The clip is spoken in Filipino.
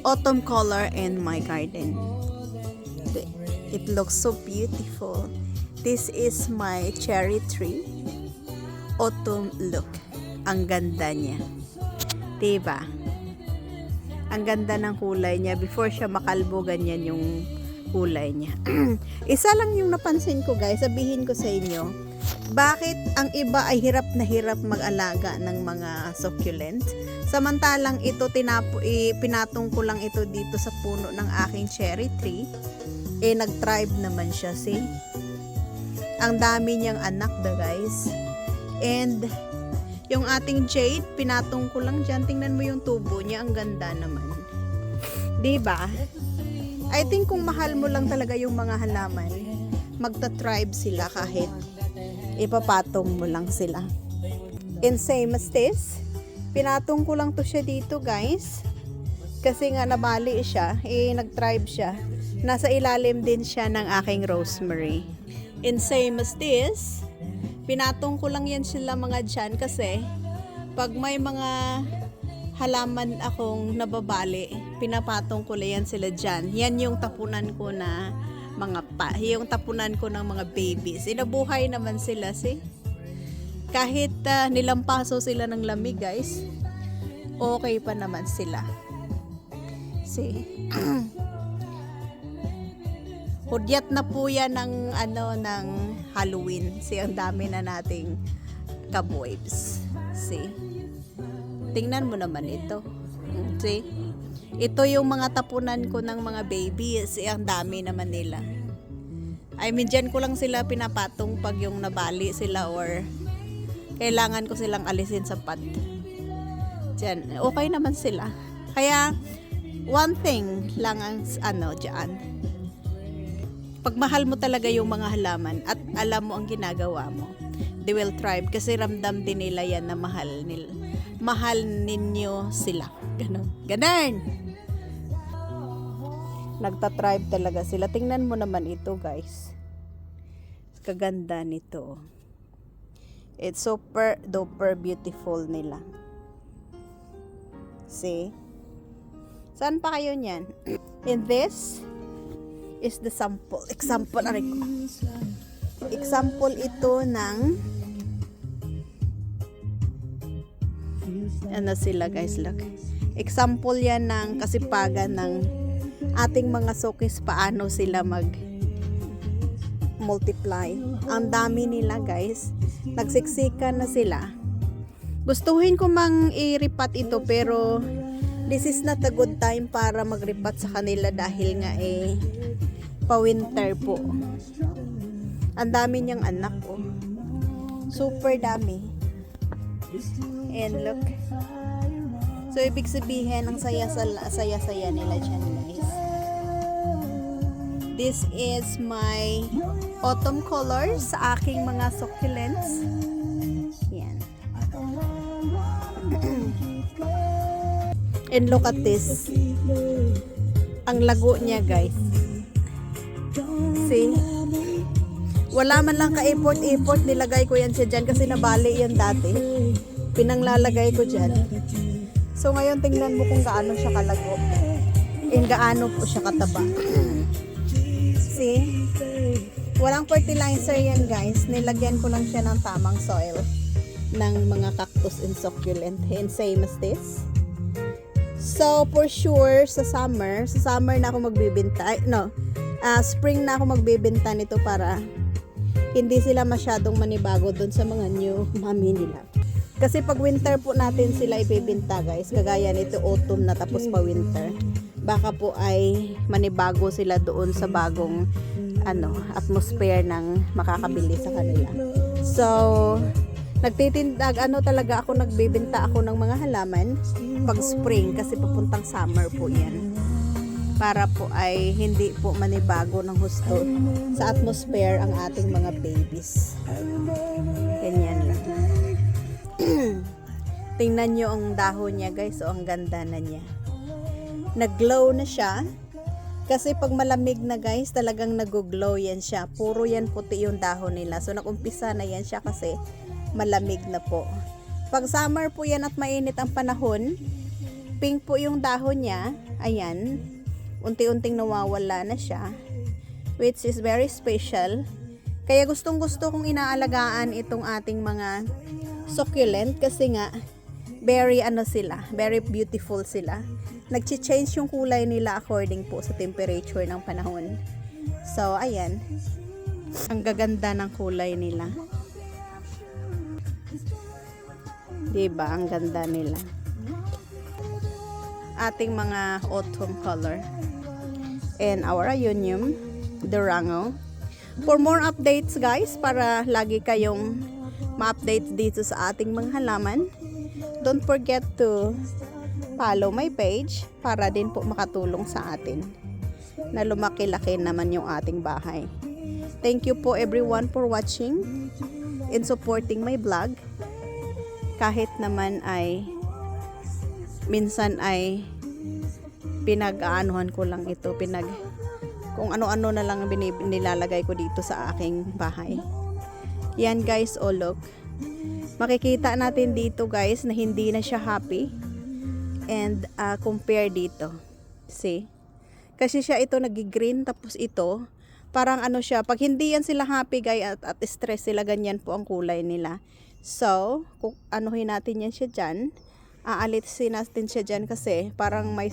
autumn color in my garden. It looks so beautiful. This is my cherry tree. Autumn look. Ang ganda niya. Diba? Ang ganda ng kulay niya. Before siya makalbo, ganyan yung kulay niya. Isa lang yung napansin ko, guys. Sabihin ko sa inyo, bakit ang iba ay hirap na hirap mag-alaga ng mga succulent? Samantalang ito, pinatong ko lang ito dito sa puno ng aking cherry tree. Nag-thrive naman siya, see? Ang dami niyang anak, guys. And yung ating jade, pinatong ko lang dyan. Tingnan mo yung tubo niya. Ang ganda naman. Diba? I think kung mahal mo lang talaga yung mga halaman, magta-thrive sila kahit ipapatong mo lang sila. And same as this, pinatong ko lang to siya dito, guys. Kasi nga nabali siya, nag-thrive siya. Nasa ilalim din siya ng aking rosemary. And same as this, pinatong ko lang yan sila mga dyan kasi pag may mga halaman akong nababali, pinapatong ko lang yan sila dyan. Yan yung tapunan ko na yung tapunan ko ng mga babies. Inabuhay naman sila, see? Kahit nilampaso sila ng lamig, guys, okay pa naman sila. See? Hudyat na po yan ng Halloween. See, ang dami na nating cobwebs. See? Tingnan mo naman ito. See? Ito yung mga tapunan ko ng mga babies. Ang dami naman nila. I mean, dyan ko lang sila pinapatong pag yung nabali sila or kailangan ko silang alisin sa pot. Dyan. Okay naman sila. Kaya, one thing lang ang dyan. Pag mahal mo talaga yung mga halaman at alam mo ang ginagawa mo, they will thrive kasi ramdam din nila yan na mahal ninyo sila. Ganon. Nagta-thrive talaga sila. Tingnan mo naman ito, guys. Kaganda nito. It's super duper beautiful nila. See? Saan pa kayo niyan? In this is the example ito ng sila, guys, look. Example yan ng kasipagan ng ating mga sukis, paano sila multiply. Ang dami nila, guys. Nagsiksikan na sila. Gustuhin ko mang i-ripat ito pero this is not a good time para mag-ripat sa kanila dahil nga pa-winter po. Ang dami niyang anak, oh. Super dami. And look. So, ibig sabihin, ang saya-saya nila dyan, guys. This is my autumn colors sa aking mga succulents. Yan. And look at this. Ang lago niya, guys. See? Wala man lang ka-import, nilagay ko yan siya dyan kasi nabali yan dati. Pinanglalagay ko dyan. So ngayon tingnan mo kung gaano siya kalago. And gaano po siya kataba. See? Walang fertilizer yan, guys. Nilagyan ko lang siya ng tamang soil ng mga cactus and succulent. And same as this. So for sure sa summer na ako magbibenta. Spring na ako magbibenta nito para hindi sila masyadong manibago doon sa mga new mami nila. Kasi pag winter po natin sila ibibenta, guys, kagaya nito autumn na tapos pa winter, baka po ay manibago sila doon sa bagong atmosphere ng makakabili sa kanila. So nagtitindag talaga ako, nagbibenta ako ng mga halaman pag spring kasi papuntang summer po yan. Para po ay hindi po manibago ng husto sa atmosphere ang ating mga babies. Ganyan lang. Tingnan nyo ang dahon niya, guys. O, ang ganda na niya. Nag-glow na siya. Kasi pag malamig na, guys, talagang nag-glow yan siya. Puro yan puti yung dahon nila. So, nakumpisa na yan siya kasi malamig na po. Pag summer po yan at mainit ang panahon, Pink po yung dahon niya. Ayan. Unti-unting nawawala na siya. Which is very special. Kaya gustong gusto kong inaalagaan itong ating mga succulent kasi nga very very beautiful sila. Nagchi-change yung kulay nila according po sa temperature ng panahon. So, ayan. Ang gaganda ng kulay nila. Diba? Ang ganda nila. Ating mga autumn color. And our Ionium Durango. For more updates guys, para lagi kayong ma-update dito sa ating mga halaman, don't forget to follow my page para din po makatulong sa atin na lumaki-laki naman yung ating bahay. Thank you po everyone for watching and supporting my vlog. Kahit naman ay minsan ay pinag-aanuhan ko lang ito, kung ano-ano na lang nilalagay ko dito sa aking bahay. Yan guys, oh look. Makikita natin dito guys na hindi na siya happy. And compare dito. See? Kasi siya ito nag-green tapos ito parang ano siya, pag hindi yan sila happy guys at stress sila, ganyan po ang kulay nila. So, kung anuhin natin yan siya dyan, aalisin natin siya dyan kasi parang may